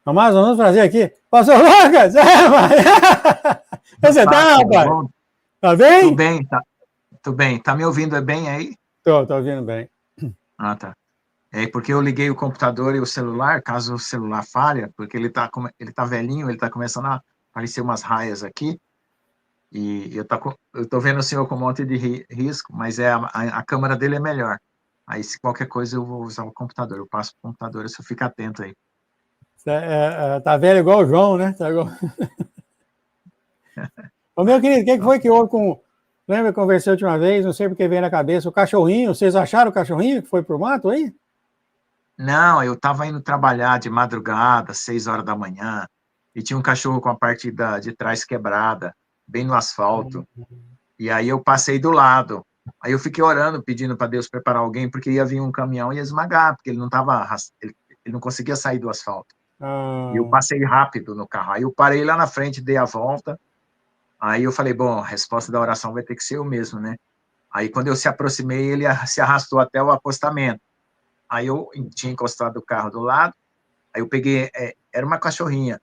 Mas vamos fazer aqui. Pastor Lucas! Você tá, rapaz? Tá bem? Tô bem, tá. Tô bem. Tá me ouvindo bem aí? Tô ouvindo bem. Ah, tá. É porque eu liguei o computador e o celular, caso o celular falha, porque ele tá velhinho, ele tá começando a aparecer umas raias aqui, e eu tô vendo o senhor com um monte de risco, mas a câmera dele é melhor. Aí, se qualquer coisa, eu vou usar o computador. Eu passo o computador, se eu ficar atento aí. Tá velho igual o João, né? Tá igual... Ô, meu querido, o que foi que houve com... Lembra que eu conversei a última vez, não sei porque veio na cabeça, o cachorrinho, vocês acharam o cachorrinho que foi pro mato aí? Não, eu estava indo trabalhar de madrugada, 6 horas da manhã, e tinha um cachorro com a parte de trás quebrada, bem no asfalto. E aí eu passei do lado. Aí eu fiquei orando, pedindo para Deus preparar alguém, porque ia vir um caminhão e ia esmagar, porque ele não tava, ele não conseguia sair do asfalto. E eu passei rápido no carro. Aí eu parei lá na frente, dei a volta. Aí eu falei, bom, a resposta da oração vai ter que ser eu mesmo, né? Aí quando eu se aproximei, ele se arrastou até o acostamento. Aí eu tinha encostado o carro do lado, aí eu peguei, era uma cachorrinha,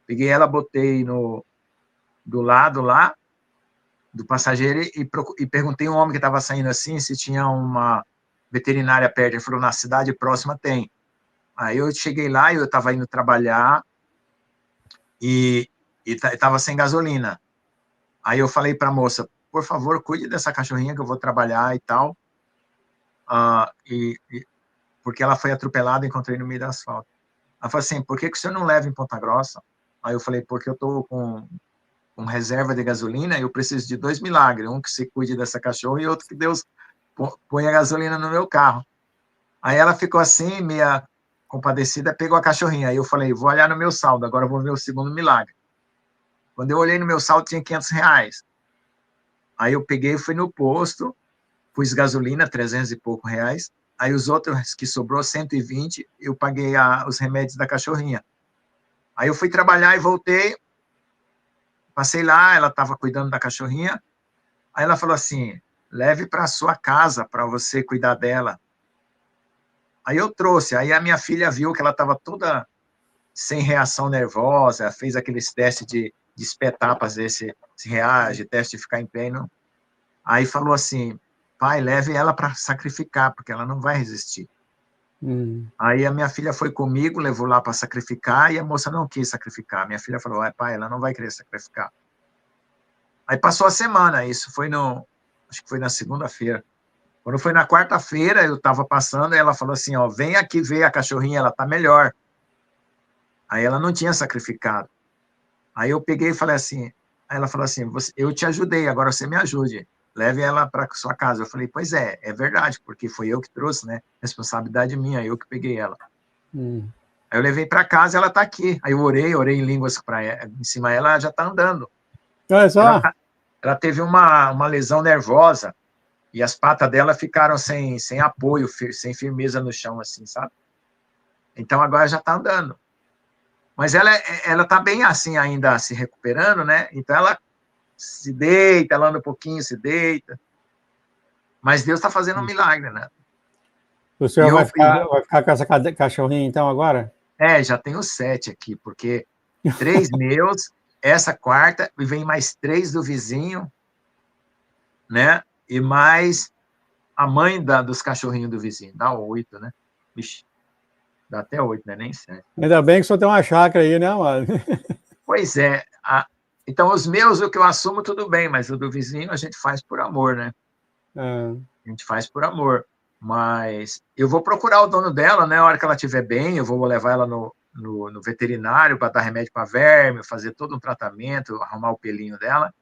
peguei ela, botei do lado lá, do passageiro, e perguntei a um homem que estava saindo assim, se tinha uma veterinária perto. Ele falou, na cidade próxima tem. Aí eu cheguei lá, eu estava indo trabalhar, e estava sem gasolina. Aí eu falei para a moça, por favor, cuide dessa cachorrinha que eu vou trabalhar e tal, porque ela foi atropelada e encontrei no meio do asfalto. Ela falou assim, por que o senhor não leva em Ponta Grossa? Aí eu falei, porque eu estou com reserva de gasolina e eu preciso de 2 milagres, um que se cuide dessa cachorra e outro que Deus ponha gasolina no meu carro. Aí ela ficou assim, meia compadecida, pegou a cachorrinha. Aí eu falei, vou olhar no meu saldo, agora eu vou ver o segundo milagre. Quando eu olhei no meu saldo, tinha R$ 500. Aí eu peguei e fui no posto, pus gasolina, 300 e pouco reais. Aí os outros que sobrou, 120, eu paguei os remédios da cachorrinha. Aí eu fui trabalhar e voltei, passei lá, ela estava cuidando da cachorrinha. Aí ela falou assim, leve para sua casa para você cuidar dela. Aí eu trouxe, aí a minha filha viu que ela estava toda sem reação nervosa, fez aqueles testes de espetar para ver se reage, teste de ficar em pé. Não. Aí falou assim, pai, leve ela para sacrificar, porque ela não vai resistir. Aí a minha filha foi comigo, levou lá para sacrificar, e a moça não quis sacrificar. Minha filha falou, pai, ela não vai querer sacrificar. Aí passou a semana, isso foi acho que foi na segunda-feira. Quando foi na quarta-feira, eu estava passando, e ela falou assim, ó, vem aqui ver a cachorrinha, ela tá melhor. Aí ela não tinha sacrificado. Aí eu peguei e falei assim, aí ela falou assim, eu te ajudei, agora você me ajude. Leve ela para sua casa. Eu falei, pois é verdade, porque foi eu que trouxe, né? Responsabilidade minha, eu que peguei ela. Aí eu levei para casa e ela está aqui. Aí eu orei em línguas em cima dela, ela já está andando. Olha só. Ela teve uma lesão nervosa e as patas dela ficaram sem apoio, sem firmeza no chão, assim, sabe? Então agora já está andando. Mas ela está bem assim ainda, se recuperando, né? Então ela se deita, ela anda um pouquinho, se deita. Mas Deus está fazendo um milagre, né? O senhor vai ficar com essa cachorrinha então agora? Já tenho 7 aqui, porque 3 meus, essa quarta, e vem mais 3 do vizinho, né? E mais a mãe dos cachorrinhos do vizinho. Dá 8, né? Vixe, dá até 8, né? Nem 7. Ainda bem que o senhor tem uma chácara aí, né, mano? Pois é. Então, os meus, o que eu assumo, tudo bem, mas o do vizinho a gente faz por amor, né? A gente faz por amor. Mas eu vou procurar o dono dela, né? A hora que ela estiver bem, eu vou levar ela no veterinário para dar remédio para verme, fazer todo um tratamento, arrumar o pelinho dela,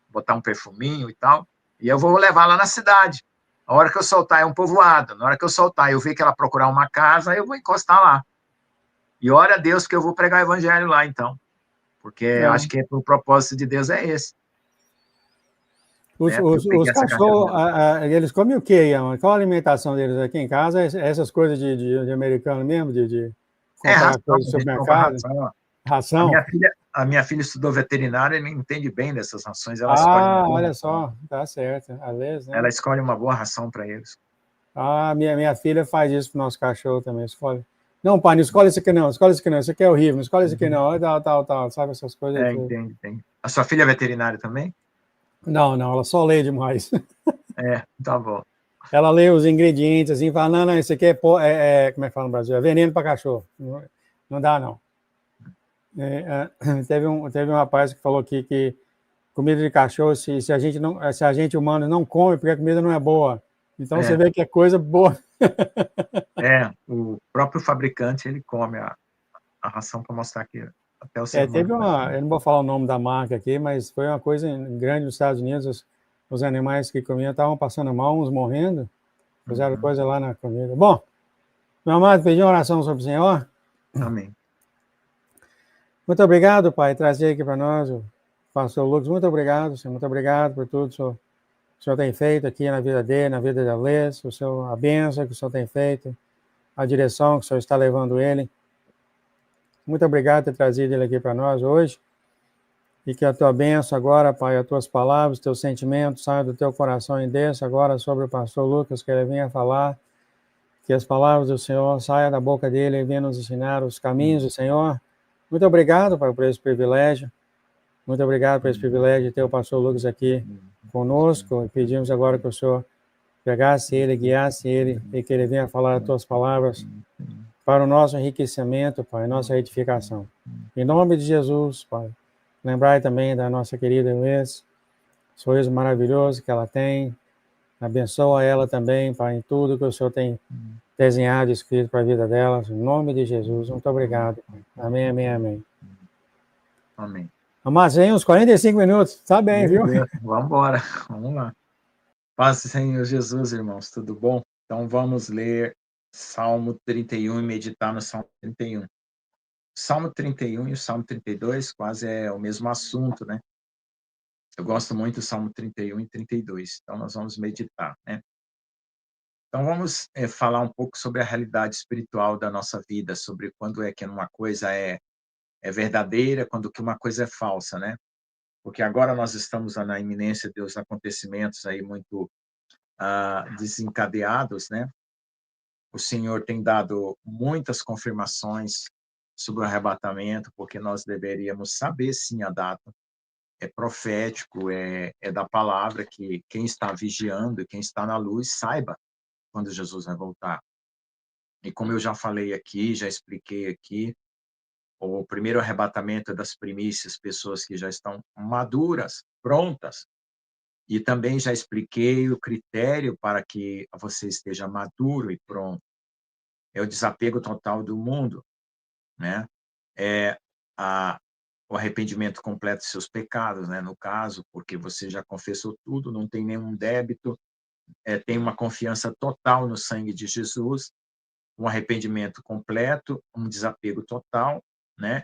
botar um perfuminho e tal. E eu vou levar lá na cidade. A hora que eu soltar é um povoado. Na hora que eu soltar, eu ver que ela procurar uma casa, eu vou encostar lá. E ora a Deus que eu vou pregar o evangelho lá, então. Porque eu acho que o propósito de Deus é esse. Os cachorros, eles comem o quê, Ian? Qual a alimentação deles aqui em casa? Essas coisas de americano mesmo, de comprar coisas no supermercado? Ração? A minha filha estudou veterinária e não entende bem dessas rações. Ela escolhe uma boa olha ração. Só, tá certo. Às vezes, né? Ela escolhe uma boa ração para eles. Minha filha faz isso pro nosso cachorro também, escolhe Não, pai, não escolhe isso aqui não, isso aqui é horrível, não escolhe isso aqui não, tal, sabe, essas coisas. Entendo. A sua filha é veterinária também? Não, ela só lê demais. Tá bom. Ela lê os ingredientes, assim, fala, não, isso aqui como é que fala no Brasil? É veneno para cachorro. Não dá, não. Teve um rapaz que falou aqui que comida de cachorro, se a gente humano não come, porque a comida não é boa. Então você vê que é coisa boa. O próprio fabricante, ele come a ração para mostrar que até o ser Teve humano. eu não vou falar o nome da marca aqui, mas foi uma coisa grande nos Estados Unidos. Os animais que comiam estavam passando mal, uns morrendo. Fizeram coisa lá na comida. Bom, meu amado, pedi uma oração sobre o Senhor. Amém. Muito obrigado, Pai, trazer aqui para nós o pastor Lucas. Muito obrigado, Senhor. Muito obrigado por tudo que o Senhor tem feito aqui na vida dele, na vida da Lês, a bênção que o Senhor tem feito, a direção que o Senhor está levando ele. Muito obrigado por ter trazido ele aqui para nós hoje. E que a tua bênção agora, Pai, as tuas palavras, teus sentimentos saiam do teu coração e desça agora sobre o pastor Lucas, que ele venha falar. Que as palavras do Senhor saiam da boca dele e venham nos ensinar os caminhos do Senhor. Muito obrigado, Pai, por esse privilégio. Muito obrigado por esse privilégio de ter o pastor Lucas aqui conosco. E pedimos agora que o Senhor pegasse ele, guiasse ele e que ele venha falar as tuas palavras para o nosso enriquecimento, Pai, nossa edificação. Em nome de Jesus, Pai. Lembrai também da nossa querida Inês, sorriso maravilhoso que ela tem. Abençoa ela também, Pai, em tudo que o Senhor tem desenhado e escrito para a vida delas. Em nome de Jesus. Muito obrigado. Amém, amém, amém. Amém. Amados, aí uns 45 minutos. Tá bem, viu? Vamos embora. Vamos lá. Paz do Senhor Jesus, irmãos. Tudo bom? Então vamos ler Salmo 31 e meditar no Salmo 31. Salmo 31 e o Salmo 32 quase é o mesmo assunto, né? Eu gosto muito do Salmo 31 e 32, então nós vamos meditar, né? Então vamos falar um pouco sobre a realidade espiritual da nossa vida, sobre quando é que uma coisa é verdadeira, quando que uma coisa é falsa, né? Porque agora nós estamos na iminência dos acontecimentos aí muito desencadeados, né? O Senhor tem dado muitas confirmações sobre o arrebatamento, porque nós deveríamos saber sim a data. É profético, é da palavra que quem está vigiando, quem está na luz, saiba quando Jesus vai voltar. E como eu já falei aqui, já expliquei aqui, o primeiro arrebatamento é das primícias, pessoas que já estão maduras, prontas. E também já expliquei o critério para que você esteja maduro e pronto. É o desapego total do mundo, né? É o arrependimento completo de seus pecados, né? No caso, porque você já confessou tudo, não tem nenhum débito, tem uma confiança total no sangue de Jesus, um arrependimento completo, um desapego total, né?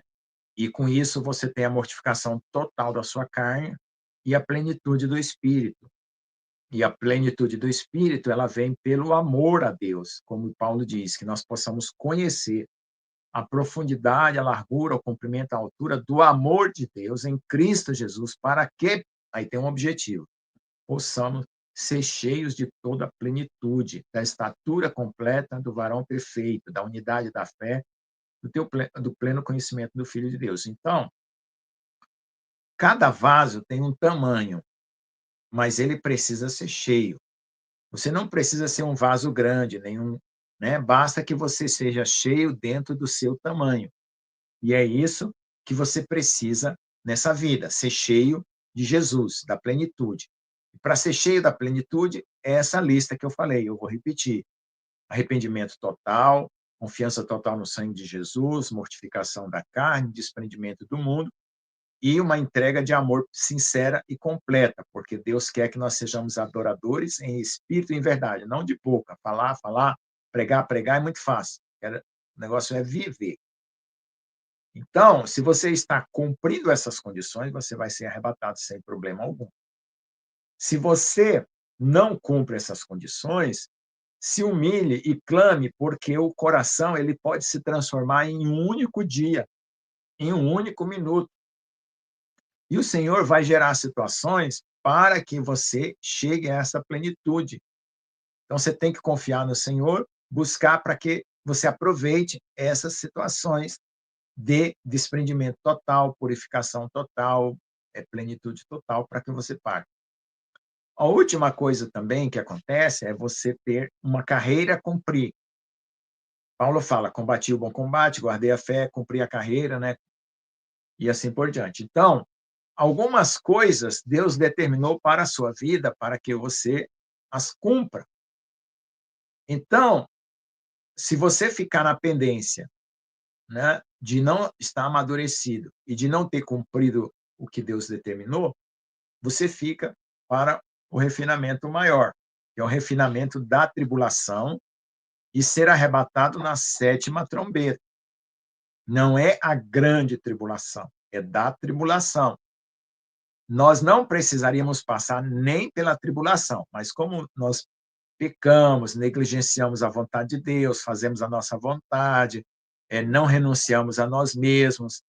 E com isso você tem a mortificação total da sua carne e a plenitude do Espírito. E a plenitude do Espírito, ela vem pelo amor a Deus, como Paulo diz, que nós possamos conhecer a profundidade, a largura, o comprimento, a altura do amor de Deus em Cristo Jesus, para que, aí tem um objetivo, possamos ser cheios de toda a plenitude, da estatura completa do varão perfeito, da unidade da fé, do pleno conhecimento do Filho de Deus. Então, cada vaso tem um tamanho, mas ele precisa ser cheio. Você não precisa ser um vaso grande, né? Basta que você seja cheio dentro do seu tamanho. E é isso que você precisa nessa vida, ser cheio de Jesus, da plenitude. Para ser cheio da plenitude, é essa lista que eu falei, eu vou repetir. Arrependimento total, confiança total no sangue de Jesus, mortificação da carne, desprendimento do mundo e uma entrega de amor sincera e completa, porque Deus quer que nós sejamos adoradores em espírito e em verdade, não de boca. Falar, pregar é muito fácil. O negócio é viver. Então, se você está cumprindo essas condições, você vai ser arrebatado sem problema algum. Se você não cumpre essas condições, se humilhe e clame, porque o coração ele pode se transformar em um único dia, em um único minuto. E o Senhor vai gerar situações para que você chegue a essa plenitude. Então, você tem que confiar no Senhor, buscar para que você aproveite essas situações de desprendimento total, purificação total, plenitude total, para que você pague. A última coisa também que acontece é você ter uma carreira a cumprir. Paulo fala, combati o bom combate, guardei a fé, cumpri a carreira, né? E assim por diante. Então, algumas coisas Deus determinou para a sua vida para que você as cumpra. Então, se você ficar na pendência, né, de não estar amadurecido e de não ter cumprido o que Deus determinou, você fica para o refinamento maior, que é o refinamento da tribulação e ser arrebatado na sétima trombeta. Não é a grande tribulação, é da tribulação. Nós não precisaríamos passar nem pela tribulação, mas como nós pecamos, negligenciamos a vontade de Deus, fazemos a nossa vontade, não renunciamos a nós mesmos,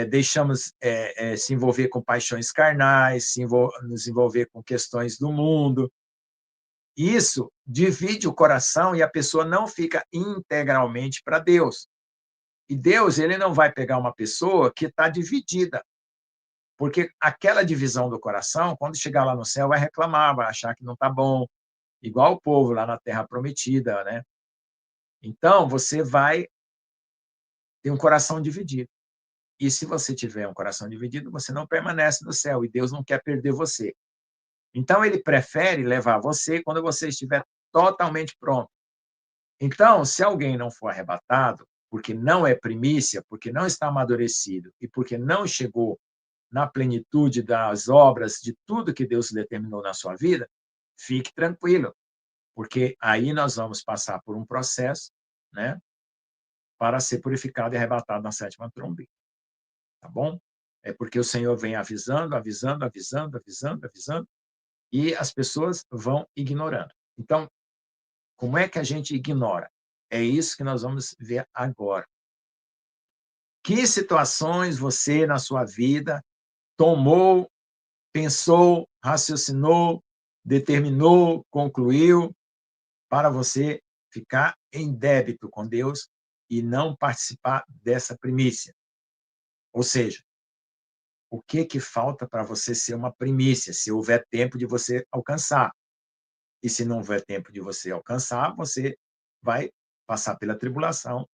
deixamos se envolver com paixões carnais, nos envolver com questões do mundo. Isso divide o coração e a pessoa não fica integralmente para Deus. E Deus, ele não vai pegar uma pessoa que está dividida, porque aquela divisão do coração, quando chegar lá no céu, vai reclamar, vai achar que não está bom, igual o povo lá na Terra Prometida, né? Então, você vai ter um coração dividido. E se você tiver um coração dividido, você não permanece no céu, e Deus não quer perder você. Então, ele prefere levar você quando você estiver totalmente pronto. Então, se alguém não for arrebatado, porque não é primícia, porque não está amadurecido e porque não chegou na plenitude das obras de tudo que Deus determinou na sua vida, fique tranquilo, porque aí nós vamos passar por um processo, né, para ser purificado e arrebatado na sétima trombeta. Tá bom? É porque o Senhor vem avisando, avisando, avisando, avisando, avisando, e as pessoas vão ignorando. Então, como é que a gente ignora? É isso que nós vamos ver agora. Que situações você, na sua vida, tomou, pensou, raciocinou, determinou, concluiu, para você ficar em débito com Deus e não participar dessa primícia? Ou seja, o que falta para você ser uma primícia, se houver tempo de você alcançar? E se não houver tempo de você alcançar, você vai passar pela tribulação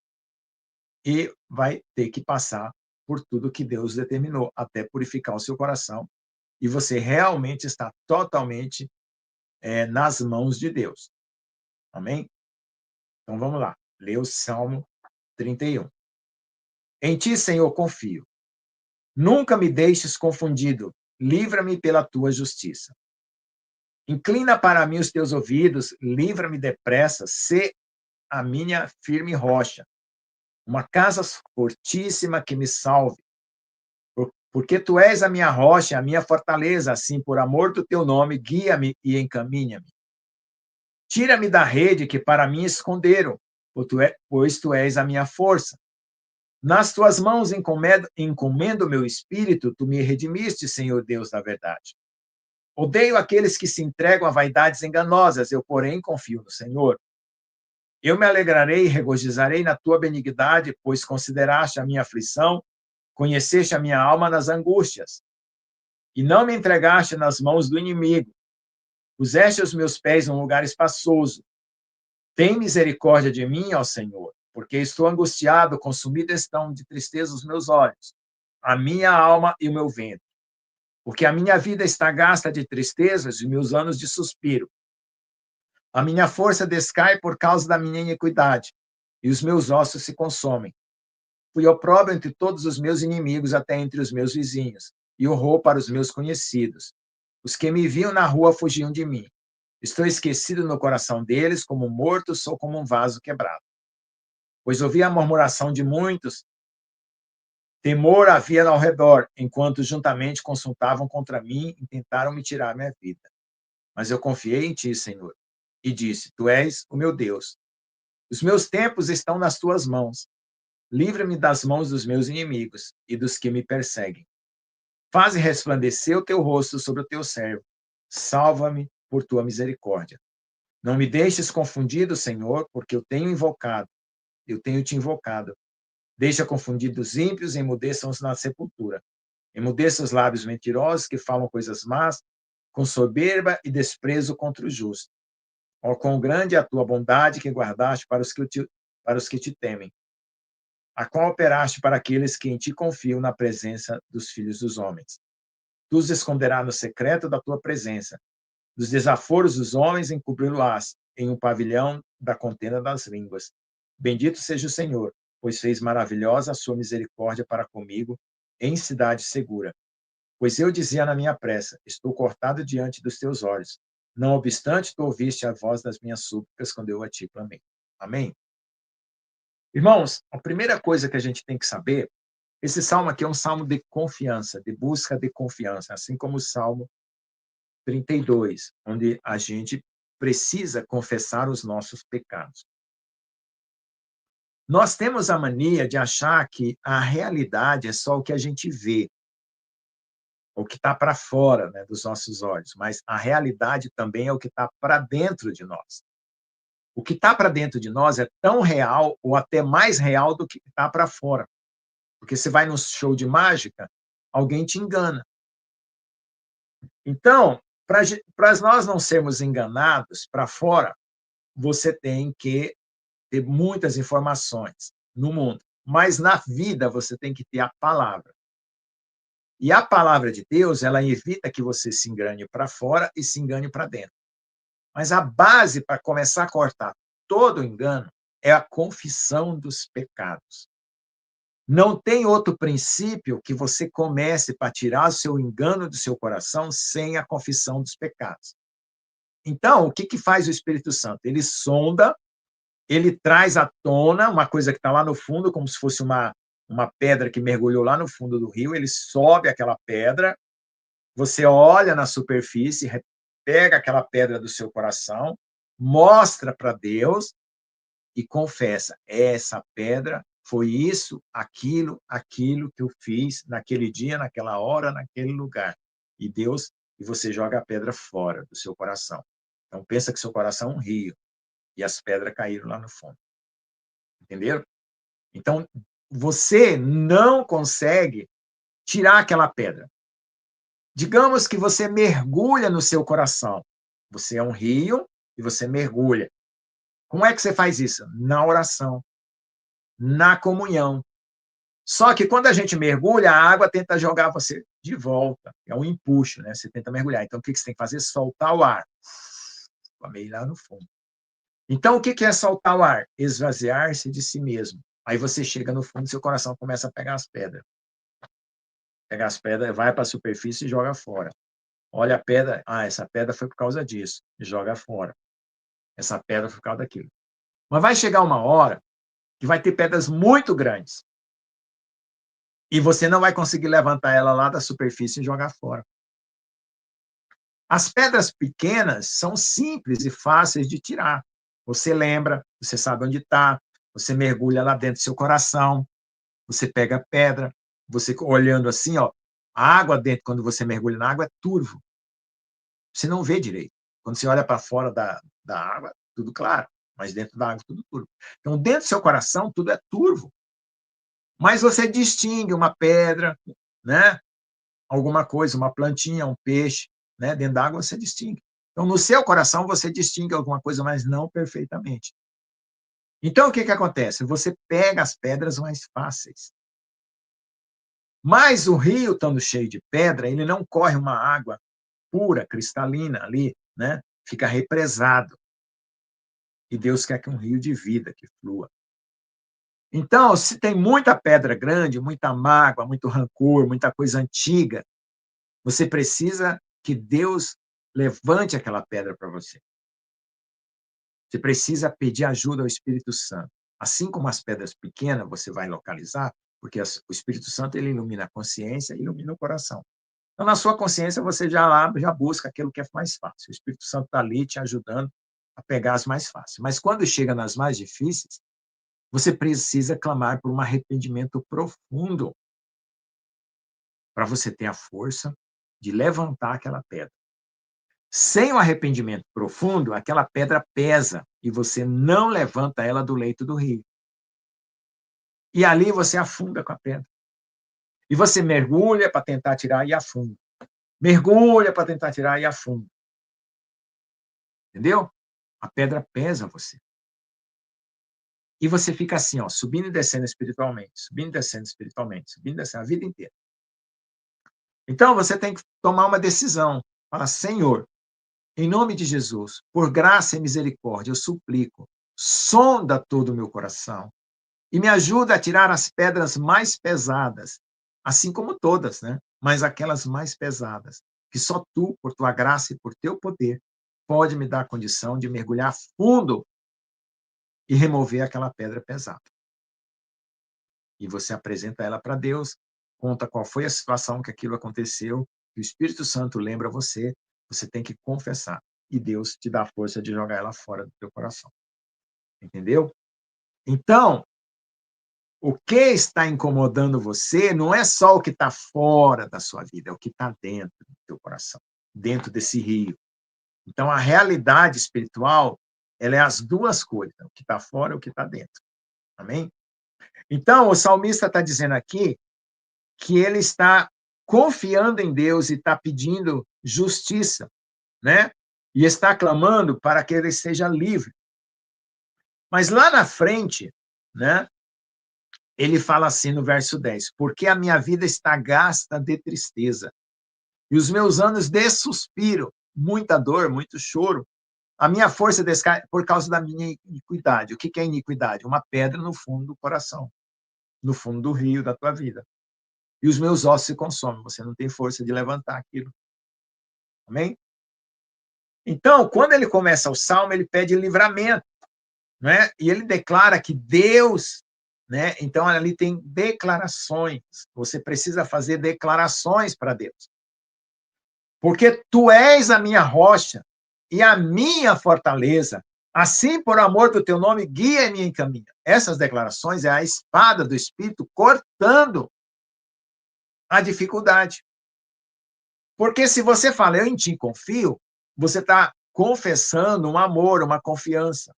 e vai ter que passar por tudo que Deus determinou, até purificar o seu coração, e você realmente está totalmente nas mãos de Deus. Amém? Então vamos lá, lê o Salmo 31. Em ti, Senhor, confio. Nunca me deixes confundido, livra-me pela tua justiça. Inclina para mim os teus ouvidos, livra-me depressa, sê a minha firme rocha, uma casa fortíssima que me salve. Porque tu és a minha rocha, a minha fortaleza, assim, por amor do teu nome, guia-me e encaminha-me. Tira-me da rede que para mim esconderam, pois tu és a minha força. Nas tuas mãos encomendo o meu espírito, tu me redimiste, Senhor Deus da verdade. Odeio aqueles que se entregam a vaidades enganosas, eu, porém, confio no Senhor. Eu me alegrarei e regozijarei na tua benignidade, pois consideraste a minha aflição, conheceste a minha alma nas angústias, e não me entregaste nas mãos do inimigo. Puseste os meus pés num lugar espaçoso. Tem misericórdia de mim, ó Senhor, porque estou angustiado, consumido estão de tristeza os meus olhos, a minha alma e o meu ventre. Porque a minha vida está gasta de tristezas e meus anos de suspiro. A minha força descai por causa da minha iniquidade, e os meus ossos se consomem. Fui opróbrio entre todos os meus inimigos, até entre os meus vizinhos, e horror para os meus conhecidos. Os que me viam na rua fugiam de mim. Estou esquecido no coração deles, como morto, sou como um vaso quebrado. Pois ouvi a murmuração de muitos, temor havia ao redor, enquanto juntamente consultavam contra mim e tentaram me tirar minha vida. Mas eu confiei em ti, Senhor, e disse, tu és o meu Deus. Os meus tempos estão nas tuas mãos. Livra-me das mãos dos meus inimigos e dos que me perseguem. Faze resplandecer o teu rosto sobre o teu servo. Salva-me por tua misericórdia. Não me deixes confundido, Senhor, porque eu tenho invocado. eu tenho te invocado. Deixa confundidos os ímpios, emudeçam-os na sepultura. Emudeça os lábios mentirosos que falam coisas más, com soberba e desprezo contra o justo. Ó, quão grande é a tua bondade que guardaste para os que te temem, a qual operaste para aqueles que em ti confiam na presença dos filhos dos homens. Tu os esconderás no secreto da tua presença. Dos desaforos dos homens encobri-lo-ás em um pavilhão da contenda das línguas. Bendito seja o Senhor, pois fez maravilhosa a sua misericórdia para comigo em cidade segura. Pois eu dizia na minha pressa, estou cortado diante dos teus olhos. Não obstante, tu ouviste a voz das minhas súplicas quando eu a ti clamei. Amém? Irmãos, a primeira coisa que a gente tem que saber, esse salmo aqui é um salmo de confiança, de busca de confiança, assim como o Salmo 32, onde a gente precisa confessar os nossos pecados. Nós temos a mania de achar que a realidade é só o que a gente vê, o que está para fora, né, dos nossos olhos, mas a realidade também é o que está para dentro de nós. O que está para dentro de nós é tão real ou até mais real do que está para fora. Porque você vai num show de mágica, alguém te engana. Então, para nós não sermos enganados para fora, você tem que ter muitas informações no mundo. Mas na vida você tem que ter a palavra. E a palavra de Deus, ela evita que você se engane para fora e se engane para dentro. Mas a base para começar a cortar todo o engano é a confissão dos pecados. Não tem outro princípio que você comece para tirar o seu engano do seu coração sem a confissão dos pecados. Então, o que faz o Espírito Santo? Ele sonda, ele traz à tona uma coisa que está lá no fundo, como se fosse uma pedra que mergulhou lá no fundo do rio, ele sobe aquela pedra, você olha na superfície, pega aquela pedra do seu coração, mostra para Deus e confessa, essa pedra foi isso, aquilo que eu fiz naquele dia, naquela hora, naquele lugar. E você joga a pedra fora do seu coração. Então pensa que seu coração é um rio e as pedras caíram lá no fundo. Entenderam? Então você não consegue tirar aquela pedra. Digamos que você mergulha no seu coração. Você é um rio e você mergulha. Como é que você faz isso? Na oração, na comunhão. Só que quando a gente mergulha, a água tenta jogar você de volta. É um empuxo, né? Você tenta mergulhar. Então, o que você tem que fazer? Soltar o ar. Meio lá no fundo. Então, o que é soltar o ar? Esvaziar-se de si mesmo. Aí você chega no fundo, seu coração começa a pegar as pedras. Pega as pedras, vai para a superfície e joga fora. Olha a pedra, essa pedra foi por causa disso, e joga fora. Essa pedra foi por causa daquilo. Mas vai chegar uma hora que vai ter pedras muito grandes. E você não vai conseguir levantar ela lá da superfície e jogar fora. As pedras pequenas são simples e fáceis de tirar. Você lembra, você sabe onde está, você mergulha lá dentro do seu coração, você pega a pedra, você olhando assim, ó, a água dentro, quando você mergulha na água, é turvo. Você não vê direito. Quando você olha para fora da água, tudo claro, mas dentro da água, tudo turvo. Então, dentro do seu coração, tudo é turvo. Mas você distingue uma pedra, né? Alguma coisa, uma plantinha, um peixe, né? Dentro da água você distingue. Então, no seu coração, você distingue alguma coisa, mas não perfeitamente. Então, o que acontece? Você pega as pedras mais fáceis. Mas o rio, estando cheio de pedra, ele não corre uma água pura, cristalina ali, né? Fica represado. E Deus quer que um rio de vida que flua. Então, se tem muita pedra grande, muita mágoa, muito rancor, muita coisa antiga, você precisa que Deus levante aquela pedra para você. Você precisa pedir ajuda ao Espírito Santo. Assim como as pedras pequenas você vai localizar, porque o Espírito Santo ele ilumina a consciência e ilumina o coração. Então, na sua consciência, você já busca aquilo que é mais fácil. O Espírito Santo está ali te ajudando a pegar as mais fáceis. Mas quando chega nas mais difíceis, você precisa clamar por um arrependimento profundo para você ter a força de levantar aquela pedra. Sem o arrependimento profundo, aquela pedra pesa e você não levanta ela do leito do rio. E ali você afunda com a pedra. E você mergulha para tentar tirar e afunda. Mergulha para tentar tirar e afunda. Entendeu? A pedra pesa você. E você fica assim, ó, subindo e descendo espiritualmente, subindo e descendo espiritualmente, subindo e descendo a vida inteira. Então, você tem que tomar uma decisão. Fala, Senhor, em nome de Jesus, por graça e misericórdia, eu suplico, sonda todo o meu coração e me ajuda a tirar as pedras mais pesadas, assim como todas, né? Mas aquelas mais pesadas, que só tu, por tua graça e por teu poder, pode me dar a condição de mergulhar fundo e remover aquela pedra pesada. E você apresenta ela para Deus, conta qual foi a situação que aquilo aconteceu, e o Espírito Santo lembra você, você tem que confessar, e Deus te dá a força de jogar ela fora do teu coração. Entendeu? Então, o que está incomodando você não é só o que está fora da sua vida, é o que está dentro do teu coração, dentro desse rio. Então, a realidade espiritual, ela é as duas coisas, o que está fora e o que está dentro. Amém? Então, o salmista está dizendo aqui que ele está confiando em Deus e está pedindo justiça, né? E está clamando para que ele seja livre. Mas lá na frente, né? Ele fala assim no verso 10, porque a minha vida está gasta de tristeza, e os meus anos de suspiro, muita dor, muito choro, a minha força descai por causa da minha iniquidade. O que é iniquidade? Uma pedra no fundo do coração, no fundo do rio da tua vida. E os meus ossos se consomem, você não tem força de levantar aquilo. Amém? Então, quando ele começa o salmo, ele pede livramento, né? E ele declara que Deus, né? Então ali tem declarações. Você precisa fazer declarações para Deus. Porque tu és a minha rocha e a minha fortaleza. Assim, por amor do teu nome, guia-me em caminho. Essas declarações é a espada do Espírito cortando a dificuldade. Porque se você fala, eu em ti confio, você está confessando um amor, uma confiança.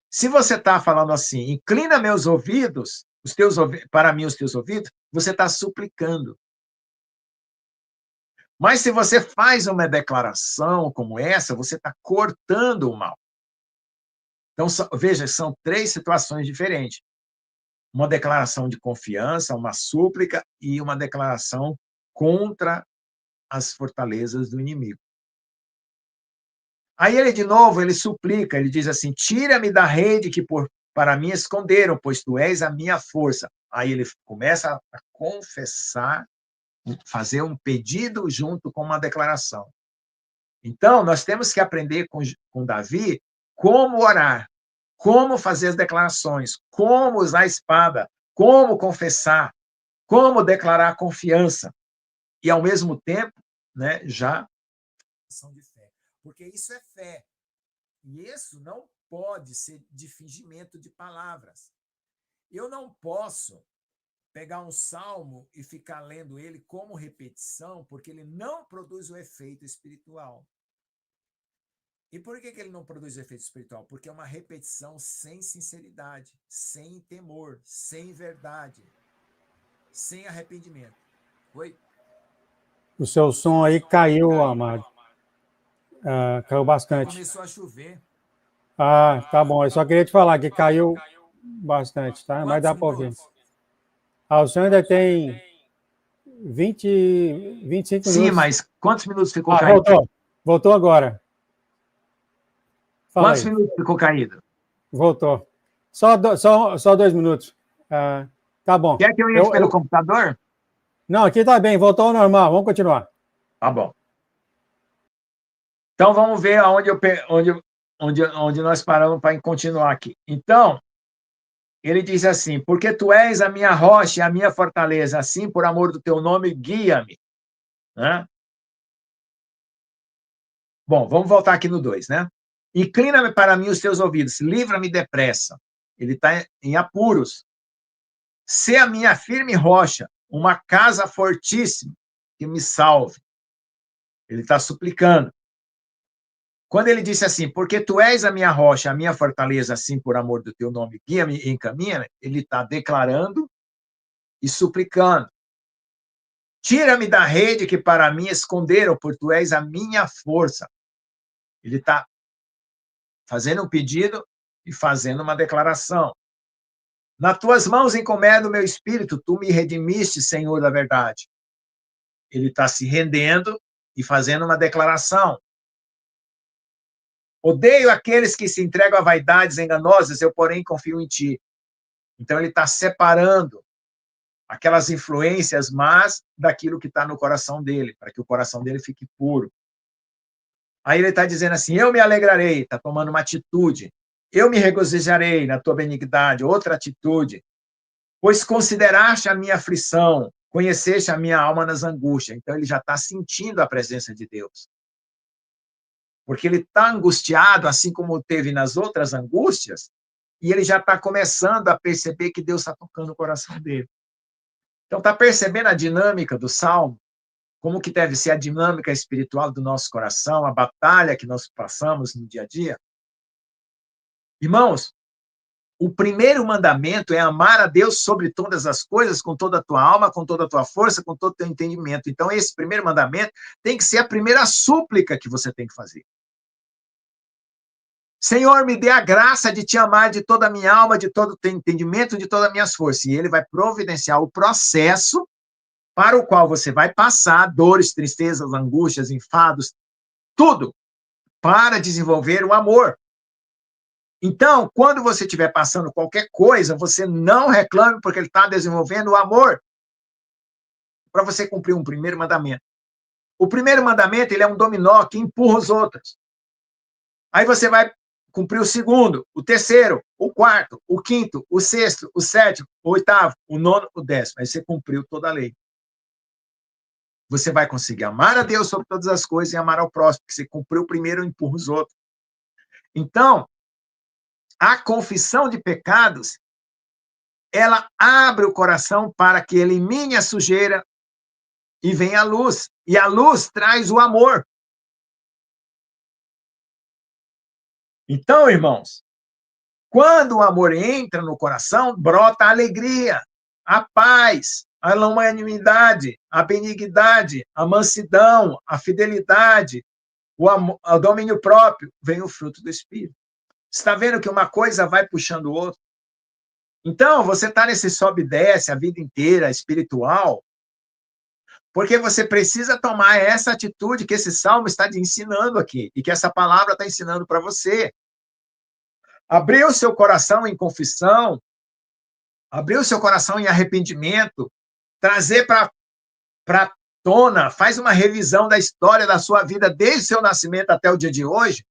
Se você está falando assim, inclina meus ouvidos, para mim os teus ouvidos, você está suplicando. Mas se você faz uma declaração como essa, você está cortando o mal. Então, veja, são 3 situações diferentes. Uma declaração de confiança, uma súplica e uma declaração contra as fortalezas do inimigo. Aí ele, de novo, ele suplica, ele diz assim, tira-me da rede que para mim esconderam, pois tu és a minha força. Aí ele começa a confessar, fazer um pedido junto com uma declaração. Então, nós temos que aprender com Davi como orar, como fazer as declarações, como usar a espada, como confessar, como declarar confiança. E, ao mesmo tempo, né, já ação de fé. Porque isso é fé. E isso não pode ser de fingimento de palavras. Eu não posso pegar um salmo e ficar lendo ele como repetição, porque ele não produz o efeito espiritual. E por que ele não produz efeito espiritual? Porque é uma repetição sem sinceridade, sem temor, sem verdade, sem arrependimento. Oi? O seu som aí caiu, amado. Caiu bastante. Começou a chover. Tá bom. Eu só queria te falar que caiu bastante, tá? Mas dá para ouvir. O senhor ainda tem 25 Sim, minutos. mas quantos minutos ficou caído? Voltou agora. Quantos minutos ficou caído? Voltou. Só 2 minutos. Tá bom. Quer que eu entre pelo computador? Não, aqui tá bem. Voltou ao normal. Vamos continuar. Tá bom. Então, vamos ver onde nós paramos para continuar aqui. Então, ele diz assim, porque tu és a minha rocha e a minha fortaleza, assim, por amor do teu nome, guia-me. Né? Bom, vamos voltar aqui no 2, né? Inclina-me para mim os teus ouvidos, livra-me depressa. Ele está em apuros. Sê a minha firme rocha, uma casa fortíssima que me salve. Ele está suplicando. Quando ele disse assim, porque tu és a minha rocha, a minha fortaleza, assim por amor do teu nome, guia-me e encaminha-me, ele está declarando e suplicando. Tira-me da rede que para mim esconderam, porque tu és a minha força. Ele está fazendo um pedido e fazendo uma declaração. Nas tuas mãos encomedo o meu espírito, tu me redimiste, Senhor da verdade. Ele está se rendendo e fazendo uma declaração. Odeio aqueles que se entregam a vaidades enganosas, eu, porém, confio em ti. Então, ele está separando aquelas influências más daquilo que está no coração dele, para que o coração dele fique puro. Aí ele está dizendo assim, eu me alegrarei, está tomando uma atitude. Eu me regozijarei na tua benignidade, outra atitude. Pois consideraste a minha aflição, conheceste a minha alma nas angústias. Então, ele já está sentindo a presença de Deus. Porque ele está angustiado, assim como teve nas outras angústias, e ele já está começando a perceber que Deus está tocando o coração dele. Então, está percebendo a dinâmica do Salmo? Como que deve ser a dinâmica espiritual do nosso coração, a batalha que nós passamos no dia a dia? Irmãos, o primeiro mandamento é amar a Deus sobre todas as coisas, com toda a tua alma, com toda a tua força, com todo o teu entendimento. Então, esse primeiro mandamento tem que ser a primeira súplica que você tem que fazer. Senhor, me dê a graça de te amar de toda a minha alma, de todo o teu entendimento, de todas as minhas forças. E ele vai providenciar o processo para o qual você vai passar dores, tristezas, angústias, enfados, tudo, para desenvolver o amor. Então, quando você estiver passando qualquer coisa, você não reclame, porque ele está desenvolvendo o amor para você cumprir um primeiro mandamento. O primeiro mandamento, ele é um dominó que empurra os outros. Aí você vai cumprir o segundo, o terceiro, o quarto, o quinto, o sexto, o sétimo, o oitavo, o nono, o décimo. Aí você cumpriu toda a lei. Você vai conseguir amar a Deus sobre todas as coisas e amar ao próximo, porque você cumpriu o primeiro e empurra os outros. Então, a confissão de pecados, ela abre o coração para que elimine a sujeira e venha a luz. E a luz traz o amor. Então, irmãos, quando o amor entra no coração, brota a alegria, a paz, a longanimidade, a benignidade, a mansidão, a fidelidade, o domínio próprio, vem o fruto do Espírito. Você está vendo que uma coisa vai puxando o outro? Então, você está nesse sobe e desce a vida inteira, espiritual, porque você precisa tomar essa atitude que esse salmo está te ensinando aqui, e que essa palavra está ensinando para você. Abrir o seu coração em confissão, abrir o seu coração em arrependimento, trazer para tona, faz uma revisão da história da sua vida desde o seu nascimento até o dia de hoje,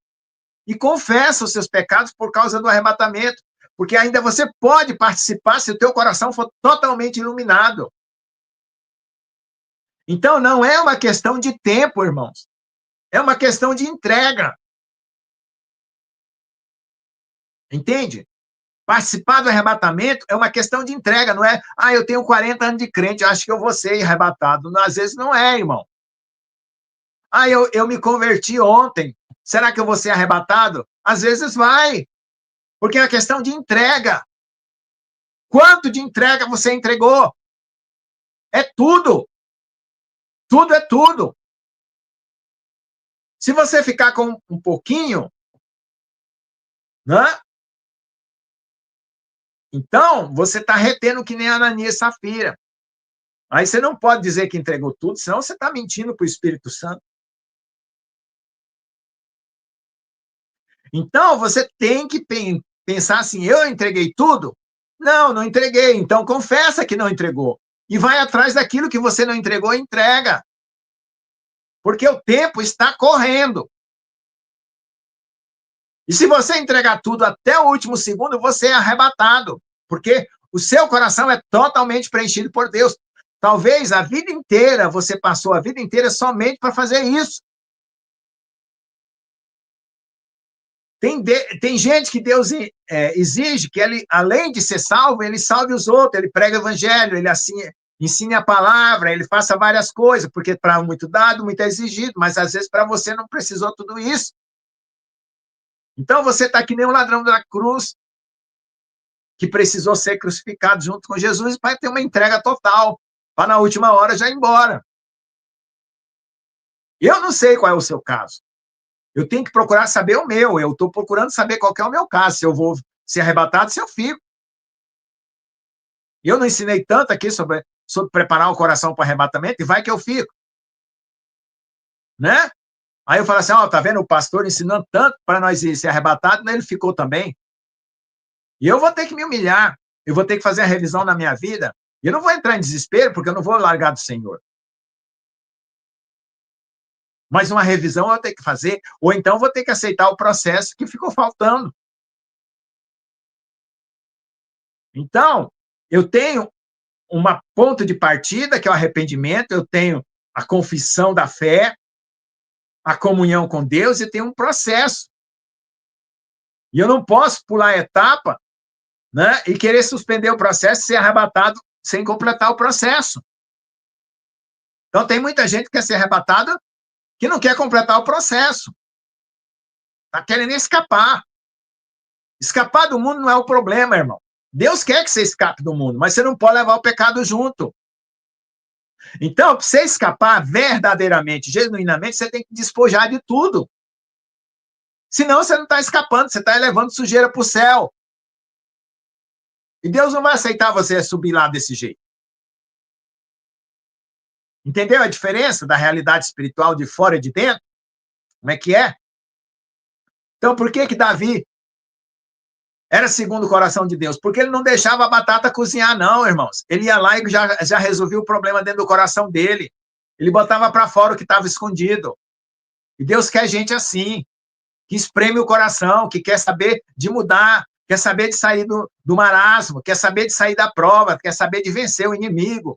e confessa os seus pecados por causa do arrebatamento, porque ainda você pode participar se o teu coração for totalmente iluminado. Então, não é uma questão de tempo, irmãos. É uma questão de entrega. Entende? Participar do arrebatamento é uma questão de entrega, não é? Eu tenho 40 anos de crente, acho que eu vou ser arrebatado. Às vezes não é, irmão. Eu me converti ontem, será que eu vou ser arrebatado? Às vezes vai, porque é uma questão de entrega. Quanto de entrega você entregou? É tudo. Tudo é tudo. Se você ficar com um pouquinho, né? Então, você está retendo que nem Ananias e Safira. Aí você não pode dizer que entregou tudo, senão você está mentindo para o Espírito Santo. Então, você tem que pensar assim, eu entreguei tudo? Não, não entreguei. Então, confessa que não entregou. E vai atrás daquilo que você não entregou e entrega. Porque o tempo está correndo. E se você entregar tudo até o último segundo, você é arrebatado. Porque o seu coração é totalmente preenchido por Deus. Talvez a vida inteira, você passou a vida inteira somente para fazer isso. Tem gente que Deus exige que ele, além de ser salvo, ele salve os outros, ele prega o evangelho, ele assim, ensine a palavra, ele faça várias coisas, porque para muito dado, muito é exigido, mas às vezes para você não precisou tudo isso. Então você está que nem um ladrão da cruz, que precisou ser crucificado junto com Jesus para ter uma entrega total, para na última hora já ir embora. Eu não sei qual é o seu caso. Eu tenho que procurar saber o meu. Eu estou procurando saber qual é o meu caso. Se eu vou ser arrebatado, se eu fico. Eu não ensinei tanto aqui sobre preparar o coração para o arrebatamento, e vai que eu fico. Né? Aí eu falo assim, ó, tá vendo o pastor ensinando tanto para nós ir ser arrebatado, mas ele ficou também. E eu vou ter que me humilhar. Eu vou ter que fazer a revisão na minha vida. E eu não vou entrar em desespero, porque eu não vou largar do Senhor. Mas uma revisão eu vou ter que fazer, ou então vou ter que aceitar o processo que ficou faltando. Então, eu tenho uma ponto de partida, que é o arrependimento, eu tenho a confissão da fé, a comunhão com Deus, e tenho um processo. E eu não posso pular a etapa, né, e querer suspender o processo e ser arrebatado sem completar o processo. Então, tem muita gente que quer ser arrebatada que não quer completar o processo. Está querendo escapar. Escapar do mundo não é o problema, irmão. Deus quer que você escape do mundo, mas você não pode levar o pecado junto. Então, para você escapar verdadeiramente, genuinamente, você tem que despojar de tudo. Senão, você não está escapando, você está levando sujeira para o céu. E Deus não vai aceitar você subir lá desse jeito. Entendeu a diferença da realidade espiritual de fora e de dentro? Como é que é? Então, por que Davi era segundo o coração de Deus? Porque ele não deixava a batata cozinhar, não, irmãos. Ele ia lá e já resolvia o problema dentro do coração dele. Ele botava para fora o que estava escondido. E Deus quer gente assim, que espreme o coração, que quer saber de mudar, quer saber de sair do marasmo, quer saber de sair da prova, quer saber de vencer o inimigo.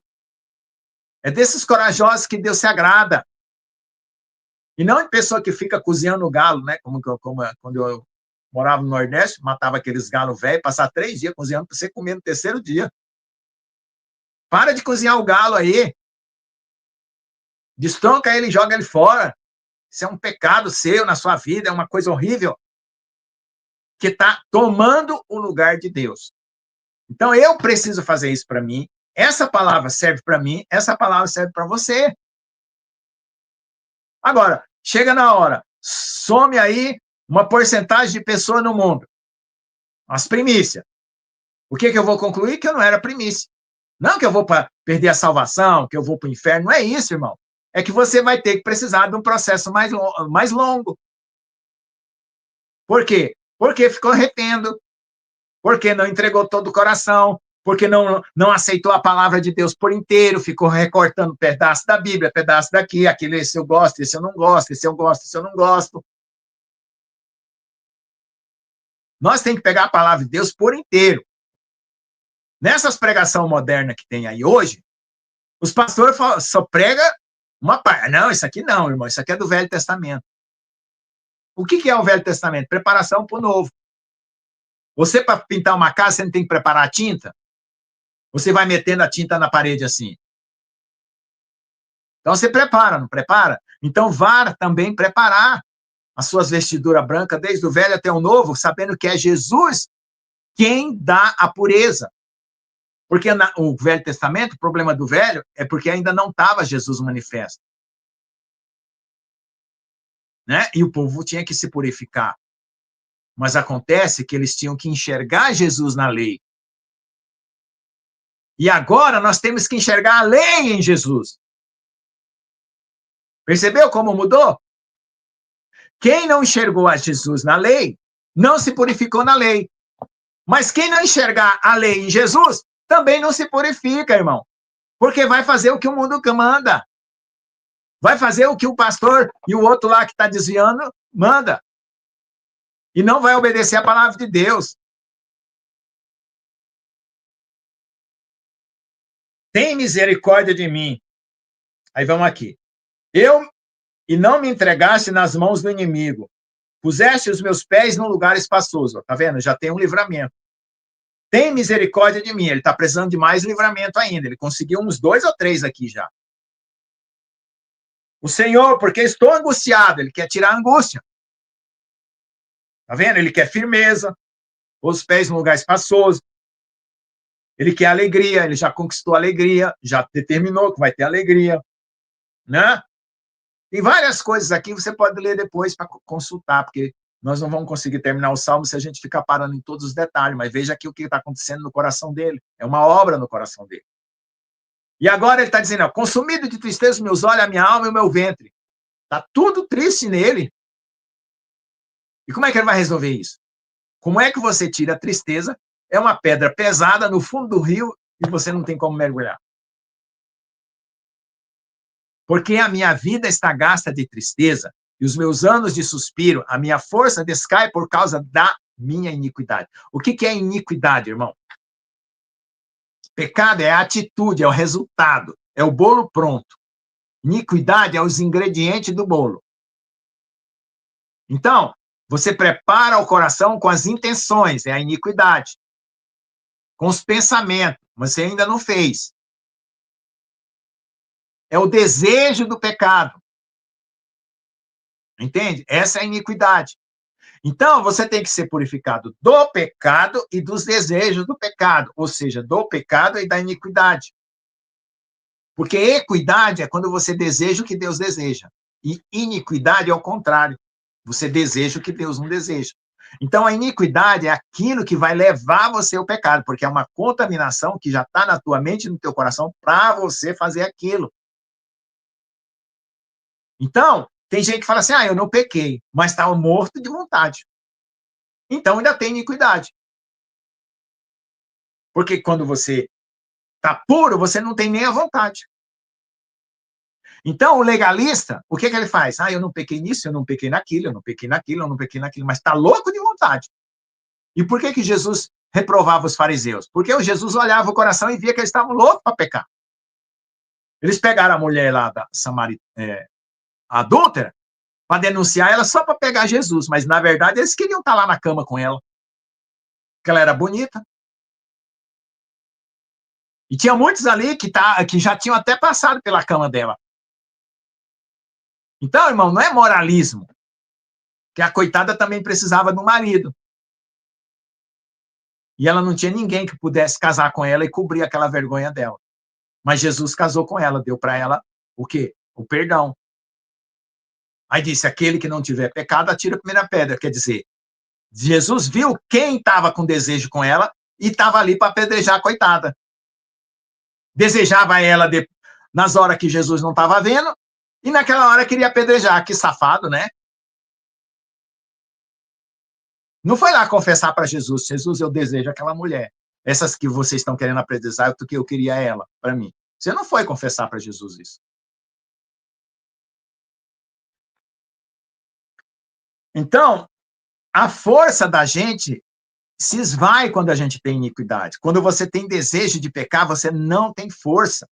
É desses corajosos que Deus se agrada. E não em pessoa que fica cozinhando o galo, né? Como quando eu morava no Nordeste, matava aqueles galos velhos, passar 3 dias cozinhando para você comer no terceiro dia. Para de cozinhar o galo aí. Destronca ele e joga ele fora. Isso é um pecado seu na sua vida, é uma coisa horrível que está tomando o lugar de Deus. Então, eu preciso fazer isso para mim. Essa palavra serve para mim, essa palavra serve para você. Agora, chega na hora, some aí uma porcentagem de pessoas no mundo. As primícias. O que eu vou concluir? Que eu não era primícia. Não que eu vou perder a salvação, que eu vou para o inferno. Não é isso, irmão. É que você vai ter que precisar de um processo mais longo. Por quê? Porque ficou retendo. Porque não entregou todo o coração. Porque não aceitou a palavra de Deus por inteiro. Ficou recortando pedaço da Bíblia, pedaço daqui. Aquele, esse eu gosto, esse eu não gosto, esse eu gosto, esse eu não gosto. Nós temos que pegar a palavra de Deus por inteiro. Nessas pregações modernas que tem aí hoje, os pastores só pregam uma parte. Não, isso aqui não, irmão. Isso aqui é do Velho Testamento. O que é o Velho Testamento? Preparação para o Novo. Você, para pintar uma casa, você não tem que preparar a tinta? Você vai metendo a tinta na parede assim. Então, você prepara, não prepara? Então, vá também preparar as suas vestiduras brancas, desde o Velho até o Novo, sabendo que é Jesus quem dá a pureza. Porque o Velho Testamento, o problema do Velho é porque ainda não estava Jesus manifesto. Né? E o povo tinha que se purificar. Mas acontece que eles tinham que enxergar Jesus na lei. E agora nós temos que enxergar a lei em Jesus. Percebeu como mudou? Quem não enxergou a Jesus na lei, não se purificou na lei. Mas quem não enxergar a lei em Jesus, também não se purifica, irmão. Porque vai fazer o que o mundo manda. Vai fazer o que o pastor e o outro lá que está desviando manda. E não vai obedecer a palavra de Deus. Tem misericórdia de mim. Aí vamos aqui. E não me entregaste nas mãos do inimigo. Puseste os meus pés num lugar espaçoso. Tá vendo? Já tem um livramento. Tem misericórdia de mim. Ele está precisando de mais livramento ainda. Ele conseguiu uns 2 ou 3 aqui já. O Senhor, porque estou angustiado. Ele quer tirar a angústia. Tá vendo? Ele quer firmeza, os pés no lugar espaçoso. Ele quer alegria, ele já conquistou a alegria, já determinou que vai ter alegria, né? Tem várias coisas aqui, você pode ler depois para consultar, porque nós não vamos conseguir terminar o Salmo se a gente ficar parando em todos os detalhes, mas veja aqui o que está acontecendo no coração dele. É uma obra no coração dele. E agora ele está dizendo, ó, consumido de tristeza meus olhos, a minha alma e o meu ventre. Está tudo triste nele. E como é que ele vai resolver isso? Como é que você tira a tristeza? É uma pedra pesada no fundo do rio e você não tem como mergulhar. Porque a minha vida está gasta de tristeza e os meus anos de suspiro, a minha força descai por causa da minha iniquidade. O que é iniquidade, irmão? Pecado é a atitude, é o resultado, é o bolo pronto. Iniquidade é os ingredientes do bolo. Então, você prepara o coração com as intenções, é a iniquidade. Com os pensamentos, você ainda não fez. É o desejo do pecado. Entende? Essa é a iniquidade. Então, você tem que ser purificado do pecado e dos desejos do pecado, ou seja, do pecado e da iniquidade. Porque equidade é quando você deseja o que Deus deseja. E iniquidade é o contrário. Você deseja o que Deus não deseja. Então, a iniquidade é aquilo que vai levar você ao pecado, porque é uma contaminação que já está na tua mente e no teu coração para você fazer aquilo. Então, tem gente que fala assim, eu não pequei, mas está morto de vontade. Então, ainda tem iniquidade. Porque quando você está puro, você não tem nem a vontade. Então, o legalista, o que ele faz? Eu não pequei nisso, eu não pequei naquilo, eu não pequei naquilo, eu não pequei naquilo, mas está louco de vontade. E por que Jesus reprovava os fariseus? Porque o Jesus olhava o coração e via que eles estavam loucos para pecar. Eles pegaram a mulher lá da a adúltera, para denunciar ela só para pegar Jesus, mas na verdade eles queriam estar lá na cama com ela, porque ela era bonita. E tinha muitos ali que já tinham até passado pela cama dela. Então, irmão, não é moralismo, que a coitada também precisava do marido. E ela não tinha ninguém que pudesse casar com ela e cobrir aquela vergonha dela. Mas Jesus casou com ela, deu para ela o quê? O perdão. Aí disse, aquele que não tiver pecado, atira a primeira pedra. Quer dizer, Jesus viu quem estava com desejo com ela e estava ali para apedrejar a coitada. Desejava ela nas horas que Jesus não estava vendo e naquela hora queria apedrejar. Que safado, né? Não foi lá confessar para Jesus, Jesus, eu desejo aquela mulher. Essas que vocês estão querendo apedrejar, porque eu queria ela para mim. Você não foi confessar para Jesus isso. Então, a força da gente se esvai quando a gente tem iniquidade. Quando você tem desejo de pecar, você não tem força.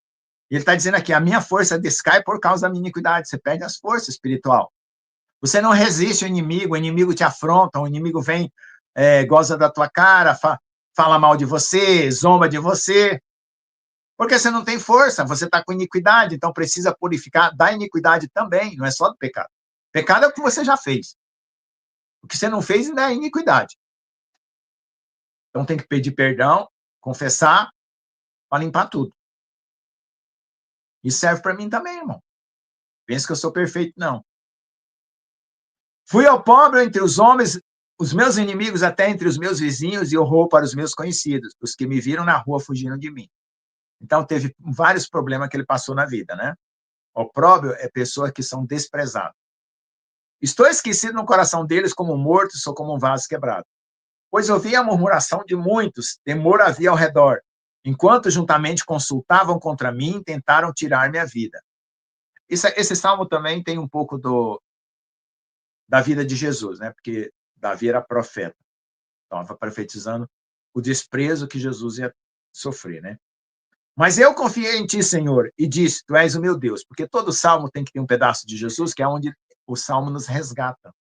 Ele está dizendo aqui, a minha força descai por causa da minha iniquidade. Você perde as forças espiritual. Você não resiste ao inimigo, o inimigo te afronta, o inimigo vem, goza da tua cara, fala mal de você, zomba de você, porque você não tem força, você está com iniquidade, então precisa purificar da iniquidade também, não é só do pecado. Pecado é o que você já fez. O que você não fez ainda é iniquidade. Então tem que pedir perdão, confessar, para limpar tudo. Isso serve para mim também, irmão. Pensa que eu sou perfeito, não. Fui ao pobre entre os homens, os meus inimigos até entre os meus vizinhos, e horror para os meus conhecidos, os que me viram na rua fugindo de mim. Então, teve vários problemas que ele passou na vida, né? Opróbrio é pessoas que são desprezadas. Estou esquecido no coração deles como morto, sou como um vaso quebrado. Pois ouvi a murmuração de muitos, temor havia ao redor, enquanto juntamente consultavam contra mim, tentaram tirar minha vida. Esse salmo também tem um pouco da vida de Jesus, né? Porque Davi era profeta, estava profetizando o desprezo que Jesus ia sofrer, né? Mas eu confiei em ti, Senhor, e disse, tu és o meu Deus, porque todo salmo tem que ter um pedaço de Jesus, que é onde o salmo nos resgata.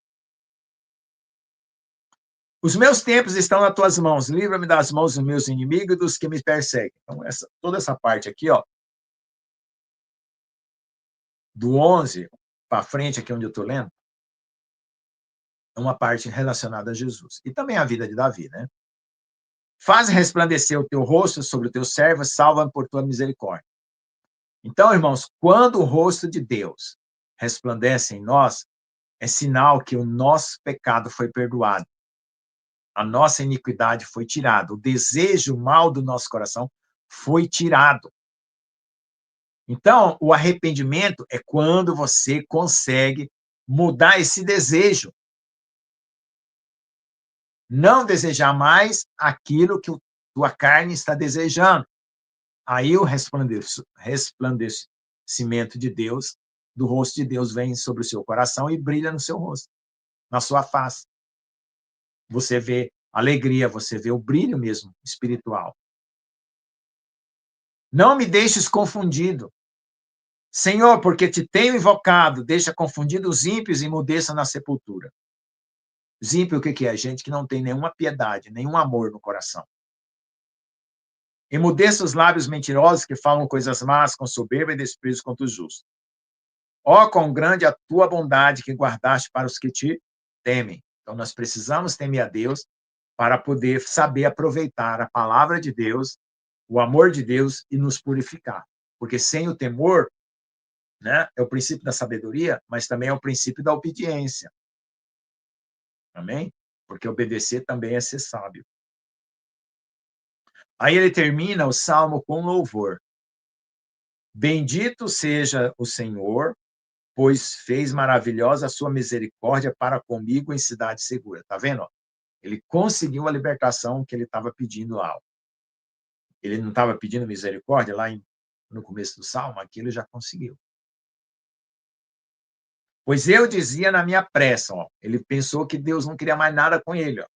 Os meus tempos estão nas tuas mãos, livra-me das mãos dos meus inimigos e dos que me perseguem. Então, toda essa parte aqui, ó, do 11 para frente, aqui onde eu estou lendo, uma parte relacionada a Jesus. E também a vida de Davi, né? Faz resplandecer o teu rosto sobre o teu servo, salva-me por tua misericórdia. Então, irmãos, quando o rosto de Deus resplandece em nós, é sinal que o nosso pecado foi perdoado. A nossa iniquidade foi tirada. O desejo mal do nosso coração foi tirado. Então, o arrependimento é quando você consegue mudar esse desejo. Não desejar mais aquilo que a tua carne está desejando. Aí o resplandecimento de Deus, do rosto de Deus, vem sobre o seu coração e brilha no seu rosto, na sua face. Você vê alegria, você vê o brilho mesmo espiritual. Não me deixes confundido. Senhor, porque te tenho invocado, deixa confundido os ímpios e emudeça na sepultura. Os ímpios, o que é? Gente que não tem nenhuma piedade, nenhum amor no coração. Emudeça os lábios mentirosos que falam coisas más com soberba e desprezo contra os justos. Ó, quão grande a tua bondade que guardaste para os que te temem. Então, nós precisamos temer a Deus para poder saber aproveitar a palavra de Deus, o amor de Deus e nos purificar. Porque sem o temor, né, é o princípio da sabedoria, mas também é o princípio da obediência. Amém? Porque obedecer também é ser sábio. Aí ele termina o salmo com louvor. Bendito seja o Senhor, pois fez maravilhosa a sua misericórdia para comigo em cidade segura. Tá vendo? Ele conseguiu a libertação que ele estava pedindo lá. Ele não estava pedindo misericórdia lá no começo do salmo, aqui ele já conseguiu. Pois eu dizia na minha pressa, ó, ele pensou que Deus não queria mais nada com ele. Ó.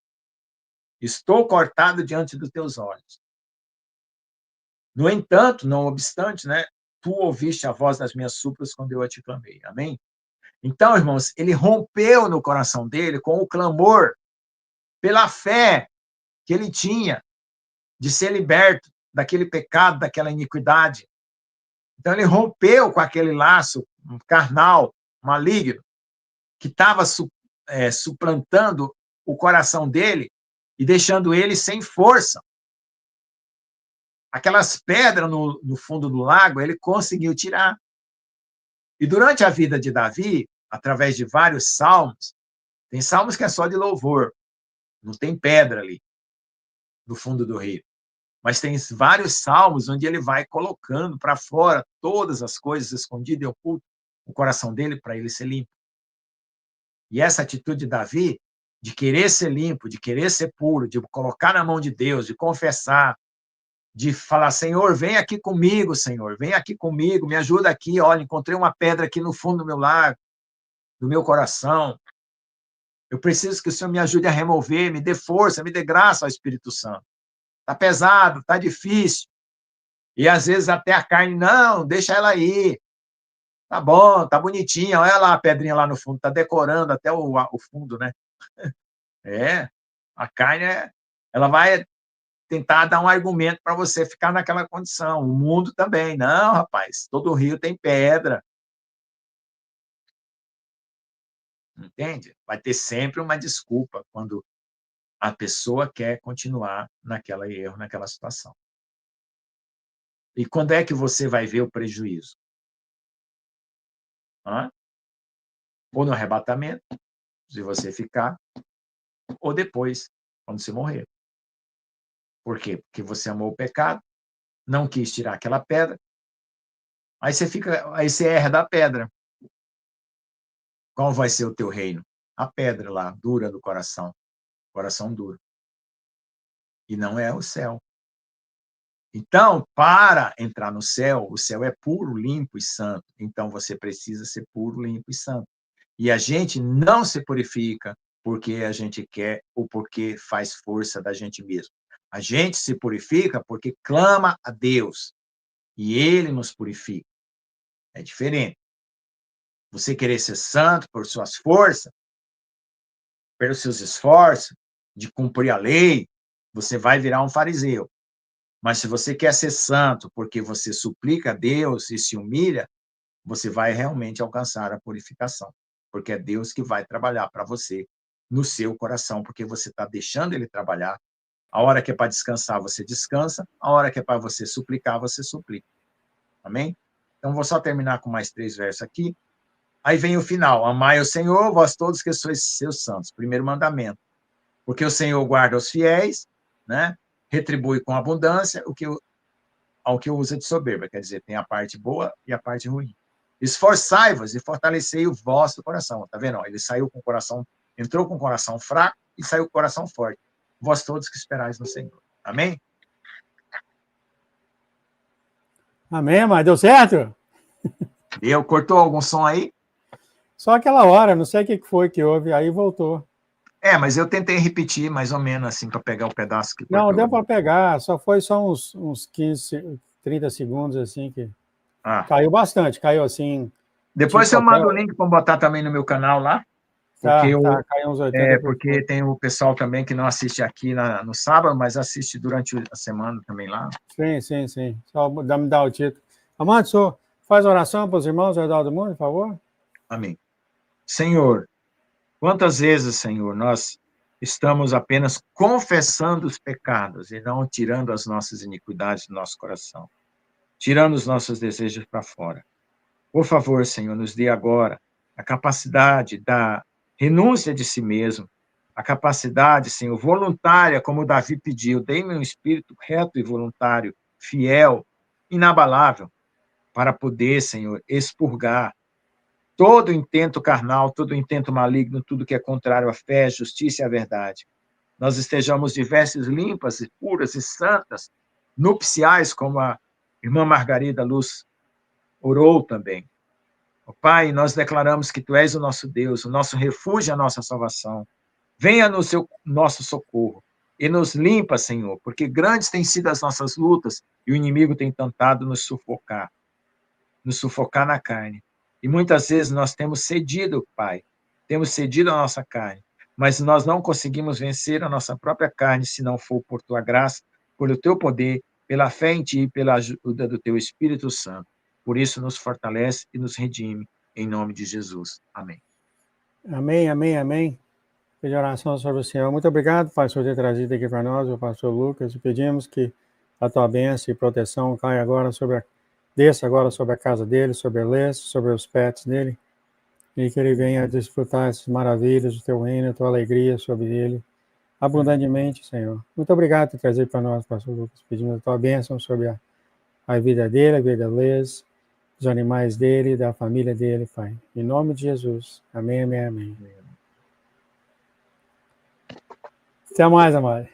Estou cortado diante dos teus olhos. No entanto, não obstante, né, tu ouviste a voz das minhas súplicas quando eu a te clamei. Amém? Então, irmãos, ele rompeu no coração dele com o clamor pela fé que ele tinha de ser liberto daquele pecado, daquela iniquidade. Então, ele rompeu com aquele laço carnal, maligno, que estava suplantando o coração dele e deixando ele sem força. Aquelas pedras no fundo do lago, ele conseguiu tirar. E durante a vida de Davi, através de vários salmos, tem salmos que é só de louvor, não tem pedra ali, no fundo do rio. Mas tem vários salmos onde ele vai colocando para fora todas as coisas escondidas e ocultas no coração dele para ele ser limpo. E essa atitude de Davi, de querer ser limpo, de querer ser puro, de colocar na mão de Deus, de confessar, de falar, Senhor, vem aqui comigo, Senhor, vem aqui comigo, me ajuda aqui, olha, encontrei uma pedra aqui no fundo do meu lago, do meu coração. Eu preciso que o Senhor me ajude a remover, me dê força, me dê graça ao Espírito Santo. Está pesado, está difícil. E às vezes até a carne, não, deixa ela aí. Tá bom, tá bonitinha, olha lá a pedrinha lá no fundo, tá decorando até o fundo, né? É, a carne, ela vai tentar dar um argumento para você ficar naquela condição. O mundo também. Não, rapaz, todo rio tem pedra. Entende? Vai ter sempre uma desculpa quando a pessoa quer continuar naquele erro, naquela situação. E quando é que você vai ver o prejuízo? Hã? Ou no arrebatamento, se você ficar, ou depois, quando você morrer. Por quê? Porque você amou o pecado, não quis tirar aquela pedra, aí você erra da pedra. Qual vai ser o teu reino? A pedra lá, dura do coração duro. E não é o céu. Então, para entrar no céu, o céu é puro, limpo e santo. Então, você precisa ser puro, limpo e santo. E a gente não se purifica porque a gente quer ou porque faz força da gente mesmo. A gente se purifica porque clama a Deus e Ele nos purifica. É diferente. Você querer ser santo por suas forças, pelos seus esforços, de cumprir a lei, você vai virar um fariseu. Mas se você quer ser santo porque você suplica a Deus e se humilha, você vai realmente alcançar a purificação. Porque é Deus que vai trabalhar para você no seu coração, porque você está deixando ele trabalhar. A hora que é para descansar, você descansa. A hora que é para você suplicar, você suplica. Amém? Então, vou só terminar com mais 3 versos aqui. Aí vem o final. Amai o Senhor, vós todos que sois seus santos. Primeiro mandamento. Porque o Senhor guarda os fiéis, né? Retribui com abundância ao que usa de soberba. Quer dizer, tem a parte boa e a parte ruim. Esforçai-vos e fortalecei o vosso coração. Tá vendo? Ele saiu com o coração, entrou com o coração fraco e saiu com o coração forte. Vós todos que esperais no Senhor. Amém? Amém, mas deu certo? Deu? Cortou algum som aí? Só aquela hora, não sei o que foi que houve, aí voltou. Mas eu tentei repetir mais ou menos assim, para pegar o pedaço que cortou. Não, deu para pegar, foi só uns 15, 30 segundos assim que caiu bastante, caiu assim. Depois eu mando o link para botar também no meu canal lá. Porque, caiu uns 80%. Porque tem o pessoal também que não assiste aqui no sábado, mas assiste durante a semana também lá. Sim. Só me dá o título. Amado, senhor, faz oração para os irmãos ao redor do mundo, por favor. Amém. Senhor, quantas vezes, Senhor, nós estamos apenas confessando os pecados e não tirando as nossas iniquidades do nosso coração, tirando os nossos desejos para fora. Por favor, Senhor, nos dê agora a capacidade da renúncia de si mesmo, a capacidade, Senhor, voluntária, como Davi pediu, dê-me um espírito reto e voluntário, fiel, inabalável, para poder, Senhor, expurgar todo intento carnal, todo intento maligno, tudo que é contrário à fé, à justiça e à verdade. Nós estejamos diversas, limpas, e puras e santas, nupciais, como a irmã Margarida Luz orou também. Pai, nós declaramos que Tu és o nosso Deus, o nosso refúgio, a nossa salvação. Venha no nosso socorro e nos limpa, Senhor, porque grandes têm sido as nossas lutas e o inimigo tem tentado nos sufocar na carne. E muitas vezes nós temos cedido, Pai, temos cedido a nossa carne, mas nós não conseguimos vencer a nossa própria carne se não for por Tua graça, pelo Teu poder, pela fé em Ti e pela ajuda do Teu Espírito Santo. Por isso, nos fortalece e nos redime, em nome de Jesus. Amém. Amém. Pedir oração sobre o Senhor. Muito obrigado, Pai, por ter trazido aqui para nós o pastor Lucas, e pedimos que a Tua bênção e proteção caia agora desça agora sobre a casa dele, sobre a Lês, sobre os pets dele, e que ele venha desfrutar essas maravilhas do Teu reino, a Tua alegria sobre ele, abundantemente, Senhor. Muito obrigado por trazer para nós, pastor Lucas. Pedimos a Tua bênção sobre a vida dele, a vida da Lês, dos animais dele, da família dele, Pai. Em nome de Jesus. Amém. Até mais, amado.